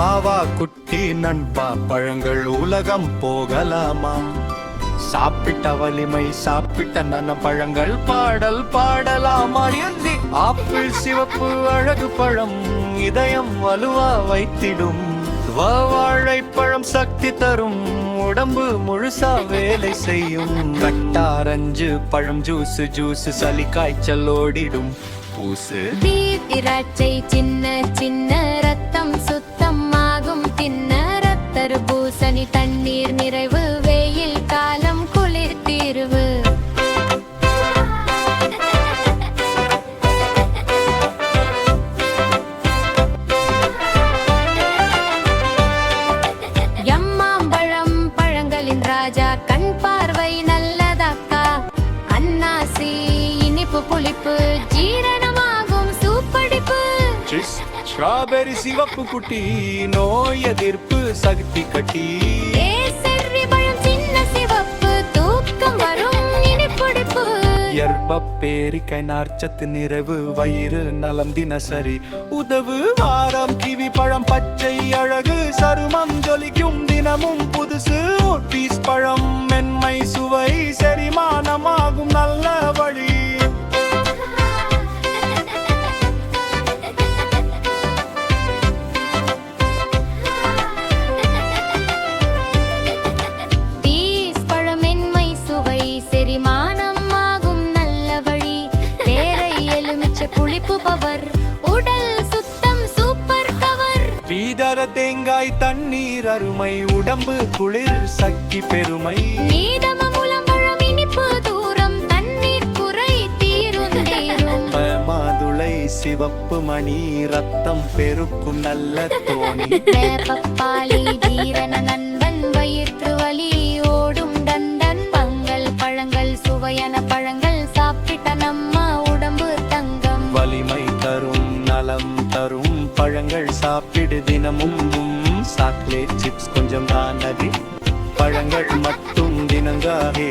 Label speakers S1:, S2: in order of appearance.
S1: வாவா குட்டி நண்பா, பழங்கள் உலகம் போகலாமா? சாப்பிட்ட வலிமை சாப்பிட்ட நன பழங்கள் பாடல் பாடலாமா? ஆப்பிள் சிவப்பு அழகு பழம் இதயம் வலுவா வைத்திடும். வாழைப்பழம் சக்தி தரும், உடம்பு முழுசா வேலை செய்யும். கட்டாரஞ்சு பழம் ஜூஸ் சளி காய்ச்சல் ஓடிடும். பூசு
S2: திராட்சை சின்ன சின்ன ரத்தம் சுத்தம் ஆகும். தின்ன தர்பூசணி தண்ணீர் நிறைவு, வெயில் காலம் குளிர் தீர்வு. எம்மாம்பழம் பழங்களின் ராஜா, கண் பார்வை நல்லதாக்கா. அன்னாசி இனிப்பு புளிப்பு, ஜீரணமாகும் சூப்படிப்பு.
S1: ஸ்ட்ராபெரி சிவப்பு குட்டி, நோய் எதிர்ப்பு சக்தி கட்டி.
S2: கேசரி பழம் சின்ன சிவப்பு, தூக்கம் வரும் இனிப்புடிப்பு.
S1: பேரிக்கை நார்ச்சத்து நிறைவு, வயிறு நலம் தினசரி உதவு. வாரம் கிவி பழம் பச்சை அழகு, சருமம் ஜொலிக்கும் தினமும் புதுசு. பீஸ் பழம் மென்மை சுவை, செரிமானமாகும் நல்ல வழி.
S2: புளிப்பு பவர், உடல் சுத்தம் சூப்பர் கவர்.
S1: பீதர தேங்காய் தண்ணீர் அருமை, உடம்பு குளிர் சக்தி பெருமை.
S2: நீதமமுலம்பழம் இனிப்பு தூரம், தண்ணீர் குறை தீரும் தீரும்.
S1: மாதுளை சிவப்பு மணி, ரத்தம் பெருக்கும் நல்ல தோணி.
S2: பப்பாளி ஜீரண நண்பன், வயிற்று வலி ஓடும் தண்டன். பங்கள் பழங்கள் சுவையான பழங்கள், சாப்பிட்ட நம்ம உடம்பு தங்கம்.
S1: வலிமை தரும் நலம் தரும் பழங்கள் சாப்பிடு தினமும். சாக்லேட் சிப்ஸ் கொஞ்சம் தான், பழங்கள் மட்டும் தினங்காகே